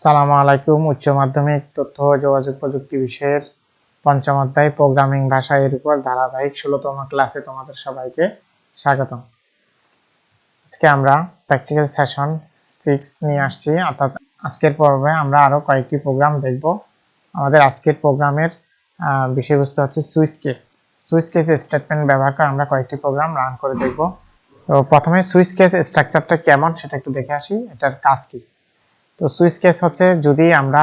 সালামু আলাইকুম। উচ্চ মাধ্যমিক তথ্য ও যোগাযোগ প্রযুক্তি বিষয়ের পঞ্চম অধ্যায় প্রোগ্রামিং ভাষা এর উপর ধারাবাহিক 16তম ক্লাসে তোমাদের সবাইকে স্বাগতম। আজকে আমরা প্র্যাকটিক্যাল সেশন 6 নিয়ে আসছি, অর্থাৎ আজকের পর্বে আমরা আরো কয়েকটি প্রোগ্রাম দেখব। আমাদের আজকের প্রোগ্রামের বিষয়বস্তু হচ্ছে switch case. Switch case statement ব্যবহার করে আমরা কয়েকটি প্রোগ্রাম রান করে দেখব। তো প্রথমে সুইচ কেস স্ট্রাকচারটা কেমন সেটা একটু দেখে আসি, এটার কাজ কি। তো সুইচ কেস হচ্ছে যদি আমরা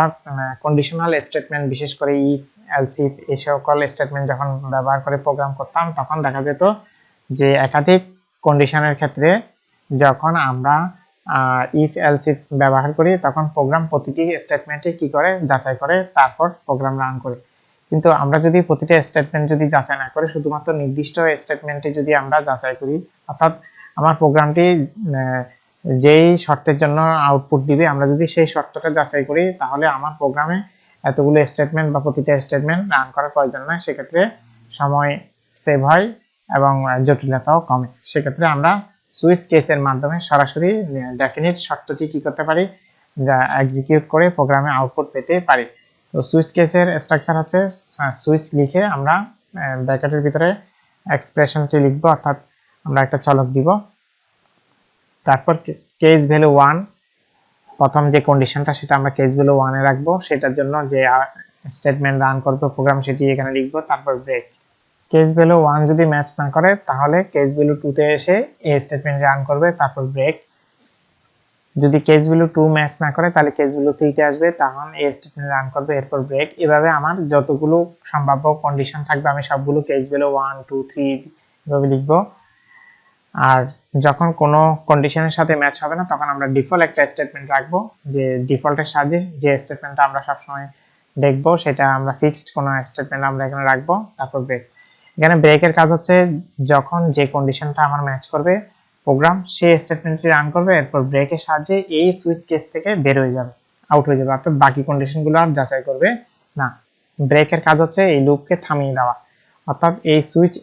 কন্ডিশনাল স্টেটমেন্ট, বিশেষ করে ইফ, এলস ইফ এই সকল স্টেটমেন্ট যখন ব্যবহার করে প্রোগ্রাম করতাম, তখন দেখা যেত যে একাধিক কন্ডিশনের ক্ষেত্রে যখন আমরা ইফ এলস ইফ ব্যবহার করি, তখন প্রোগ্রাম প্রতিটি স্টেটমেন্টে কি করে যাচাই করে, তারপর প্রোগ্রাম রান করে। কিন্তু আমরা যদি প্রতিটা স্টেটমেন্ট যদি যাচাই না করে শুধুমাত্র নির্দিষ্ট স্টেটমেন্টে যদি আমরা যাচাই করি, অর্থাৎ আমার প্রোগ্রামটি যেই শর্তের জন্য আউটপুট দিবে, আমরা যদি সেই শর্তটা যাচাই করি, তাহলে আমার প্রোগ্রামে এতগুলো স্টেটমেন্ট বা প্রতিটা স্টেটমেন্ট রান করার প্রয়োজন নয়। সেক্ষেত্রে সময় সেভ হয় এবং জটিলতাও কমে। সেক্ষেত্রে আমরা সুইচ কেসের মাধ্যমে সরাসরি ডেফিনিট শর্তটি কি করতে পারি, যা এক্সিকিউট করে প্রোগ্রামে আউটপুট পেতে পারি। তো সুইচ কেসের স্ট্রাকচার হচ্ছে সুইচ লিখে আমরা ব্র্যাকেটের ভিতরে এক্সপ্রেশনটি লিখব, অর্থাৎ আমরা একটা চলক দিব। তারপর কেস ভ্যালু 1, প্রথম যে কন্ডিশনটা সেটা আমরা কেস ভ্যালু 1 এ রাখবো, সেটার জন্য যে স্টেটমেন্ট রান করবে প্রোগ্রাম সেটি এখানে লিখবো। তারপর ব্রেক। কেস ভ্যালু 1 যদি ম্যাচ না করে, তাহলে কেস ভ্যালু 2 তে এসে এই স্টেটমেন্ট রান করবে, তারপর ব্রেক। যদি কেস ভ্যালু 2 ম্যাচ না করে, তাহলে কেস ভ্যালু 3 তে আসবে, তখন এই স্টেটমেন্ট রান করবে, এরপর ব্রেক। এভাবে আমার যতগুলো সম্ভাব্য কন্ডিশন থাকবে আমি সবগুলো কেস ভ্যালু 1 2 3 এভাবে লিখবো। আর যখন কোনো কন্ডিশনের সাথে ম্যাচ হবে না, তখন আমরা ডিফল্ট একটা স্টেটমেন্ট রাখবো, যে ডিফল্টের সাহায্যে যে স্টেটমেন্টটা আমরা সবসময় দেখবো সেটা আমরা ফিক্সড কোনো স্টেটমেন্ট আমরা এখানে রাখবো। তারপর ব্রেক। এখানে ব্রেকের কাজ হচ্ছে যখন যে কন্ডিশনটা আমার ম্যাচ করবে প্রোগ্রাম, সেই স্টেটমেন্টটি রান করবে, এরপর ব্রেকের সাহায্যে এই সুইচ কেস থেকে বের হয়ে যাবে, আউট হয়ে যাবে, অর্থাৎ বাকি কন্ডিশনগুলো আর যাচাই করবে না। ব্রেকের কাজ হচ্ছে এই লুপকে থামিয়ে দেওয়া, অর্থাৎ এই সুইচ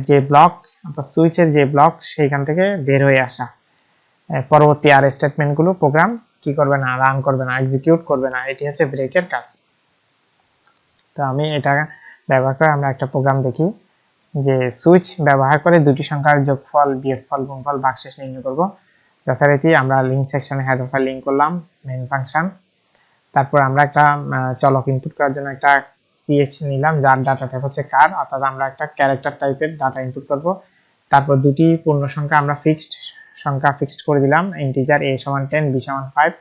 যে ব্লক, অর্থাৎ সুইচের যে ব্লক সেইখান থেকে বের হয়ে আসা। পরবর্তী আর স্টেটমেন্টগুলো প্রোগ্রাম কি করবে না, রান করবে না, এক্সিকিউট করবে না। এটি হচ্ছে ব্রেকের কাজ। তো আমি এটা ব্যবহার করে আমরা একটা প্রোগ্রাম দেখি, যে সুইচ ব্যবহার করে দুটি সংখ্যার যোগফল, বিয়োগফল, গুণফল, ভাগশেষ নির্ণয় করব। যথারীতি আমরা লিঙ্ক সেকশনে হেডার ফাইল লিঙ্ক করলাম, মেইন ফাংশন। তারপর আমরা একটা চলক ইনপুট করার জন্য একটা সিএচ নিলাম, যার ডাটা টাইপ হচ্ছে কার, অর্থাৎ আমরা একটা ক্যারেক্টার টাইপের ডাটা ইনপুট করব। তারপর দুটি পূর্ণ সংখ্যা আমরা ফিক্সড করে দিলাম, ইন্টিজার a = 10 b = 5।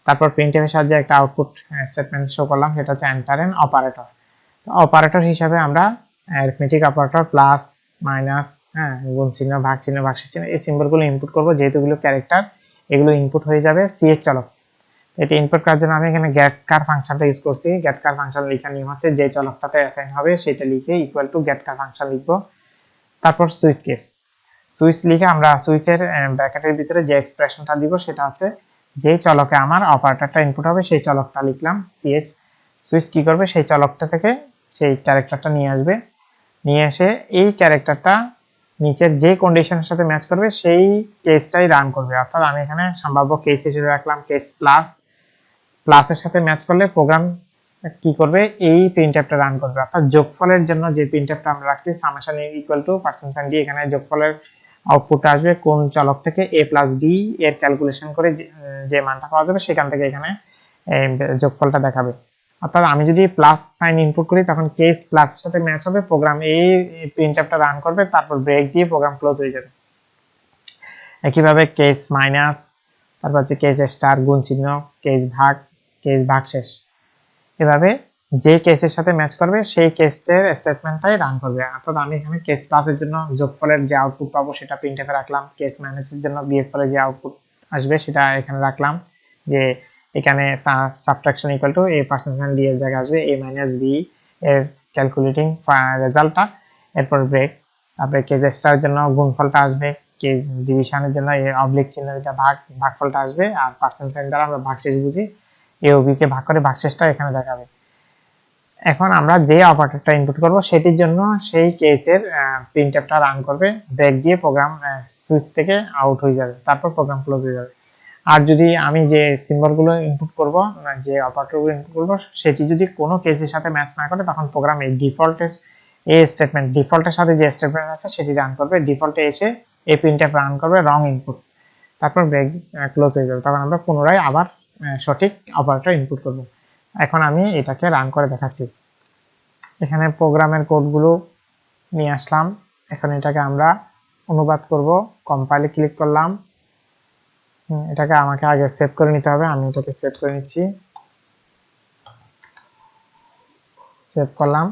তারপর প্রিন্টf এর সাহায্যে একটা আউটপুট স্টেটমেন্ট শো করলাম, সেটা হচ্ছে এন্টার এন অপারেটর। তো অপারেটর হিসাবে আমরা অ্যারিথমেটিক অপারেটর, প্লাস, মাইনাস, গুণ চিহ্ন, ভাগ চিহ্ন, ভাগশেষ চিহ্ন, এই সিম্বলগুলো ইনপুট করব। যেহেতু এগুলো ক্যারেক্টার, এগুলো ইনপুট হয়ে যাবে সিএচ চলক। এটা ইনপুট করার জন্য আমি এখানে getCar ফাংশনটা ইউজ করছি। getCar ফাংশন লেখার নিয়ম হচ্ছে যে চলকটাতে অ্যাসাইন হবে সেটা লিখে ইকুয়াল টু getCar ফাংশন লিখবো। তারপর সুইচ কেস। সুইচ লিখে আমরা সুইচের ব্র্যাকেটের ভিতরে যে এক্সপ্রেশনটা দিব সেটা হচ্ছে যে চলকে আমার অপারেটরটা ইনপুট হবে সেই চলকটা লিখলাম সিএচ। সুইচ কি করবে, সেই চলকটা থেকে সেই ক্যারেক্টারটা নিয়ে আসবে, নিয়ে এসে এই ক্যারেক্টারটা নিচের যে কন্ডিশনের সাথে ম্যাচ করবে সেই কেসটাই রান করবে। অর্থাৎ আমি এখানে সম্ভাব্য কেস হিসেবে রাখলাম কেস প্লাস। প্লাসের সাথে ম্যাচ করলে প্রোগ্রাম কি করবে, এই প্রিন্টফটা রান করবে। অর্থাৎ যোগফলের জন্য যে প্রিন্টফটা আমরা রাখছি সামেশন ইকুয়াল টু %, এখানে যোগফলের আউটপুট আসবে কোন চলক থেকে, a + b এর ক্যালকুলেশন করে যে মানটা পাওয়া যাবে সেখান থেকে এখানে যোগফলটা দেখাবে। অর্থাৎ আমি যদি প্লাস সাইন ইনপুট করি, তখন কেস প্লাসের সাথে ম্যাচ হবে, প্রোগ্রাম এই প্রিন্টফটা রান করবে, তারপর ব্রেক দিয়ে প্রোগ্রাম ক্লোজ হয়ে যাবে। একইভাবে কেস মাইনাস, তারপর হচ্ছে কেস স্টার, গুণ চিহ্ন, কেস ভাগ, কেস ভাগশেষ, এভাবে যে কেসের সাথে ম্যাচ করবে সেই কেসের স্টেটমেন্টটাই রান করবে। অর্থাৎ আমি এখানে কেস প্লাসের জন্য যোগফলের যে আউটপুট পাবো সেটা প্রিন্টফে রাখলাম, কেস মাইনাসের জন্য বিয়োগফলের যে আউটপুট আসবে সেটা এখানে রাখলাম, যে এখানে subtraction equal to a% d এর জায়গায় আসবে a - b এর ক্যালকুলেটিং রেজাল্টটা, এরপর ব্রেক। তারপরে কেস স্টারের জন্য গুণফলটা আসবে, কেস ডিভিশনের জন্য এই অবলিক চিহ্ন যেটা ভাগফলটা আসবে, আর % দ্বারা আমরা ভাগশেষ বুঝি, a ও b কে ভাগ করে ভাগশেষটা এখানে দেখাবে। এখন আমরা যে অপারেটরটা ইনপুট করব সেটির জন্য সেই কেসের প্রিন্টফটা রান করবে, ব্রেক দিয়ে প্রোগ্রাম সুইচ থেকে আউট হয়ে যাবে, তারপর প্রোগ্রাম ক্লোজ হয়ে যাবে। আর যদি আমি যে সিম্বলগুলো ইনপুট করব, যে অপারেটরগুলো ইনপুট করব, সেটি যদি কোনো কেসের সাথে ম্যাচ না করে, তখন প্রোগ্রাম এই ডিফল্টের সাথে যে স্টেটমেন্ট আছে সেটি রান করবে। ডিফল্টে এসে এই প্রিন্টএফ রান করবে রং ইনপুট, তারপর ব্রেক ক্লোজ হয়ে যাবে। তখন আমরা পুনরায় আবার সঠিক অপারেটর ইনপুট করব। এখন আমি এটাকে রান করে দেখাচ্ছি। এখানে প্রোগ্রামের কোডগুলো নিয়ে আসলাম। এখন এটাকে আমরা অনুবাদ করব। কম্পাইলে ক্লিক করলাম। এটাকে আমাকে আগে সেভ করে নিতে হবে। আমি এটাকে সেভ করে নিচ্ছি। সেভ করলাম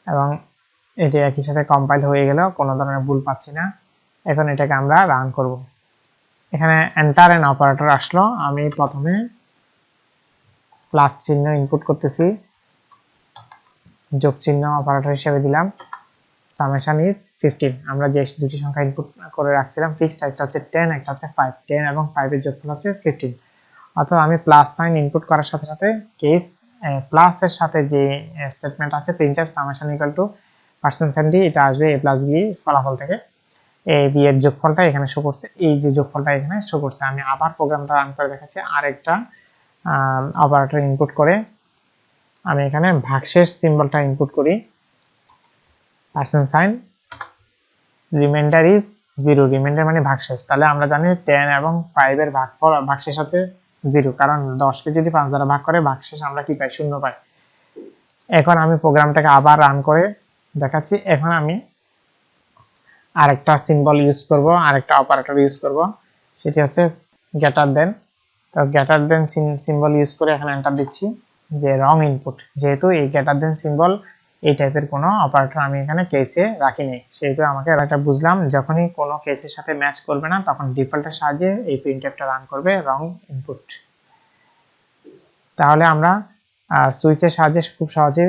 এবং এটি একই সাথে কম্পাইল হয়ে গেল, কোনো ধরনের ভুল পাচ্ছি না। এখন এটাকে আমরা রান করব। এখানে এন্টার এন অপারেটর আসলো। আমি প্রথমে প্লাস চিহ্ন ইনপুট করতেছি, যোগ চিহ্ন অপারেটর হিসেবে দিলাম। Summation is 15। আমরা যে দুটি সংখ্যা ইনপুট করে রাখছিলাম ফিক্সড, একটা হচ্ছে 10, একটা হচ্ছে 5। 10 এবং 5 এর যোগফল হচ্ছে 15। অথবা আমি প্লাস সাইন ইনপুট করার সাথে সাথে কেস প্লাস এর সাথে যে স্টেটমেন্ট আছে printf summation equal to %d, এটা আসবে a প্লাস b ফলাফল থেকে। a b এর যোগফলটা এখানে শো করছে, এই যে যোগফলটা এখানে শো করছে। আমি আবার প্রোগ্রামটা রান করে দেখাচ্ছি। আরেকটা অপারেটর ইনপুট করে আমি এখানে ভাগশেষ সিম্বলটা ইনপুট করি, %, রিমাইন্ডার ইজ 0। রিমাইন্ডার মানে ভাগশেষ। তাহলে আমরা জানি 10 এবং 5 এর ভাগশেষ হচ্ছে 0, কারণ 10 কে যদি 5 দ্বারা ভাগ করে ভাগশেষ আমরা কি পাই? 0 পাই। এখন আমি প্রোগ্রামটাকে আবার রান করে দেখাচ্ছি। এখন আমি আরেকটা সিম্বল ইউজ করব, আরেকটা অপারেটর ইউজ করব, সেটি হচ্ছে গ্রেটার দেন। তো গ্রেটার দেন সিম্বল ইউজ করে এখানে এন্টার দিচ্ছি যে রং ইনপুট। যেহেতু এই গ্রেটার দেন সিম্বল এই টাইপের কোনো অপারেটর আমি এখানে কেসে রাখিনি, সেহেতু আমাকে এটা বুঝলাম যখনই কোনো কেসের সাথে ম্যাচ করবে না তখন ডিফল্টের সাহায্যে এই প্রিন্টএফটা রান করবে রং ইনপুট। তাহলে আমরা সুইচের সাহায্যে খুব সহজে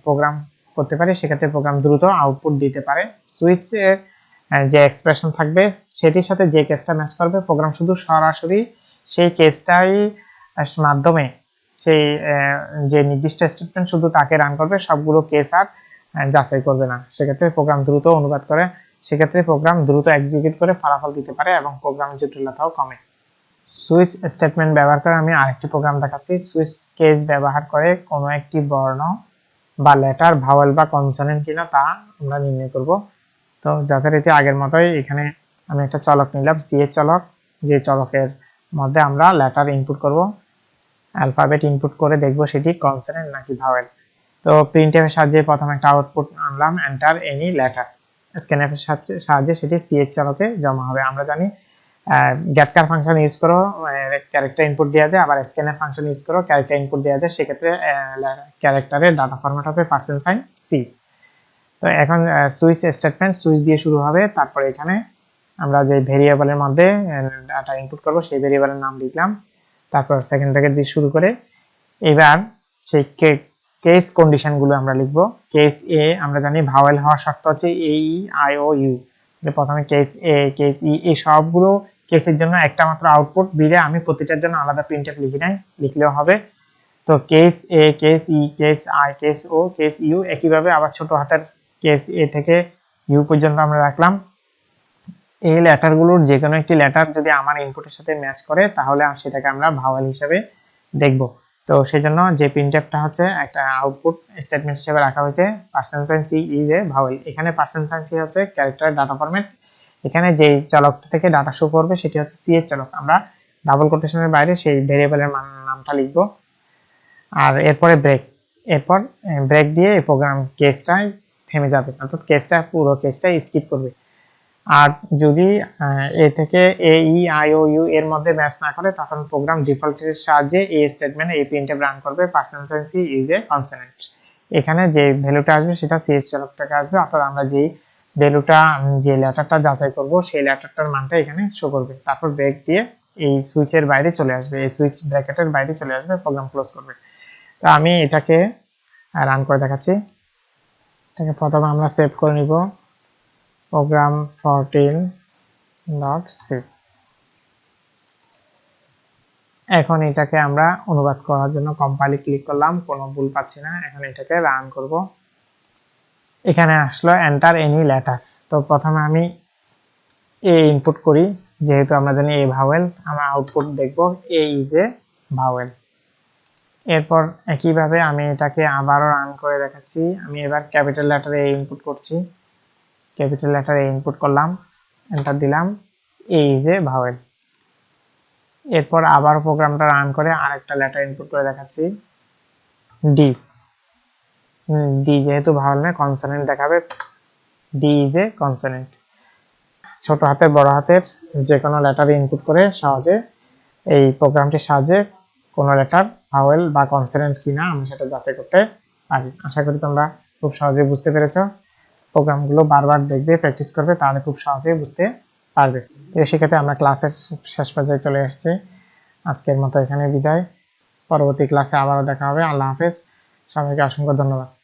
প্রোগ্রাম করতে পারি, সেক্ষেত্রে প্রোগ্রাম দ্রুত আউটপুট দিতে পারে। সুইচে যে এক্সপ্রেশন থাকবে সেটির সাথে যে কেসটা ম্যাচ করবে, প্রোগ্রাম শুধু সরাসরি সেই কেসটাই মাধ্যমে সেই যে নির্দিষ্ট স্টেটমেন্ট শুধু তাকে রান করবে, সবগুলো কেস আর যাচাই করবে না। সেক্ষেত্রে প্রোগ্রাম দ্রুত অনুবাদ করে, সেক্ষেত্রে প্রোগ্রাম দ্রুত এক্সিকিউট করে ফলাফল দিতে পারে এবং প্রোগ্রামের জটিলতাও কমে। সুইচ স্টেটমেন্ট ব্যবহার করে আমি আরেকটি প্রোগ্রাম দেখাচ্ছি। সুইচ কেস ব্যবহার করে কোনো একটি বর্ণ বা লেটার ভাওয়েল বা কনসোনেন্ট কিনা তা আমরা নির্ণয় করব। তো যথারীতি আগের মতোই এখানে আমি একটা চলক নিলাম, সি এর চলক, যে চলকের মধ্যে আমরা লেটার ইনপুট করব। অ্যালফাবেট ইনপুট করে দেখব সেটি কনসোনেন্ট নাকি ভাওয়েল। তো প্রিন্টএফ এর সাহায্যে প্রথমে একটা আউটপুট আনলাম, এন্টার এনি লেটার। স্ক্যানএফ এর সাহায্যে সেটি সি এর চলকে জমা হবে। আমরা জানি গেটকার ফাংশন ইউজ করো ক্যারেক্টার ইনপুট দেওয়া যায়, আবার স্ক্যানএফ ফাংশন ইউজ করো ক্যারেক্টার ইনপুট দেওয়া যায়। সেক্ষেত্রে ক্যারেক্টারের ডাটা ফরম্যাট হবে %c। তো এখন সুইচ স্টেটমেন্ট সুইচ দিয়ে শুরু হবে। তারপরে এখানে আমরা যে ভেরিয়েবলের মধ্যে ডাটা ইনপুট করব সেই ভেরিয়েবলের নাম লিখলাম, তারপর সেকেন্ড ব্র্যাকেট দিয়ে শুরু করে এবার সেই কেস কন্ডিশন গুলো আমরা লিখব। কেস এ আমরা জানি ভাওয়েল হওয়ার শর্ত হচ্ছে এ ই আই ও ইউ। প্রথমে কেস এ, কেস ই, এই সবগুলো কেসের জন্য একটা মাত্র আউটপুট দিলে আমি প্রতিটার জন্য আলাদা প্রিন্টএফ লিখি নাই, লিখলেও হবে। তো case A, case E, case I, case O, case U, একইভাবে আবার ছোট হাতের কেস এ থেকে ইউ পর্যন্ত আমরা রাখলাম। এই লেটারগুলোর যে কোনো একটি লেটার যদি আমার ইনপুটের সাথে ম্যাচ করে তাহলে সেটাকে আমরা ভাওয়েল হিসেবে দেখব। তো সেজন্য যে প্রিন্টএফটা হচ্ছে একটা আউটপুট স্টেটমেন্ট হিসেবে রাখা হয়েছে %c ইজ এ ভাওয়েল। এখানে %c হচ্ছে ক্যারেক্টার ডাটা ফরম্যাট। এখানে যে চলকটা থেকে ডাটা শো করবে সেটি হচ্ছে সি এর চলক। আমরা ডাবল কোটেশনের বাইরে সেই ভেরিয়েবলের নামটা লিখব। আর এরপরে ব্রেক, এরপর ব্রেক দিয়ে এই প্রোগ্রাম কেসটাই থেমে যাবে, অর্থাৎ কেসটা পুরো কেসটাই স্কিপ করবে। আর যদি এ থেকে এ ই আই ও ইউ এর মধ্যে ম্যাচ না করে তখন প্রোগ্রাম ডিফল্টের সাহায্যে এই স্টেটমেন্টে এই প্রিন্টএফ রান করবে %c ইজ এ কনসোনেন্ট। এখানে যে ভ্যালুটা আসবে সেটা সি এর চলক থেকে আসবে, অর্থাৎ আমরা যেই ভ্যালুটা যে লেটারটা যাচাই করব সেই লেটারটার মানটা এখানে শো করবে। তারপর ব্রেক দিয়ে এই সুইচের বাইরে চলে আসবে, এই সুইচ ব্র্যাকেটের বাইরে চলে আসবে, প্রোগ্রাম ক্লোজ করবে। তো আমি এটাকে রান করে দেখাচ্ছি। এটাকে প্রথমে আমরা সেভ করে নিব, program 14.c। এখন এটাকে আমরা অনুবাদ করার জন্য কম্পাইলে ক্লিক করলাম, কোনো ভুল পাচ্ছি না। এখন এটাকে রান করব। এখানে আসলো এন্টার এনি লেটার। তো প্রথমে আমি এ ইনপুট করি, যেহেতু আমরা জানি এ ভাওয়েল, আমরা আউটপুট দেখব এ ইজ এ ভাওয়েল। এরপর একইভাবে আমি এটাকে আবারও রান করে দেখাচ্ছি। আমি এবার ক্যাপিটাল লেটারে এ ইনপুট করছি, ক্যাপিটাল লেটারে এ ইনপুট করলাম, এন্টার দিলাম, এ ইজ এ ভাওয়েল। এরপর আবার প্রোগ্রামটা রান করে আরেকটা লেটার ইনপুট করে দেখাচ্ছি, ডি। ডি যেহেতু ভাওয়েল নয়, কনসোনেন্ট দেখাবে, ডি ইজ এ কনসোনেন্ট। ছোট হাতের বড় হাতের যে কোনো লেটার ইনপুট করে সহজে এই প্রোগ্রামটির সাহায্যে কোনো লেটার ভাওয়েল বা কনসোনেন্ট কিনা আমি সেটা যাচাই করতে পারি। আশা করি তোমরা খুব সহজেই বুঝতে পেরেছো। প্রোগ্রামগুলো বারবার দেখবে, প্র্যাকটিস করবে, তাহলে খুব সহজেই বুঝতে পারবে। এই শিক্ষাতে আমরা ক্লাসের শেষ পর্যায়ে চলে এসেছি। আজকের মতো এখানে বিদায়। পরবর্তী ক্লাসে আবারও দেখা হবে। আল্লাহ হাফেজ। সবাইকে অসংখ্য ধন্যবাদ।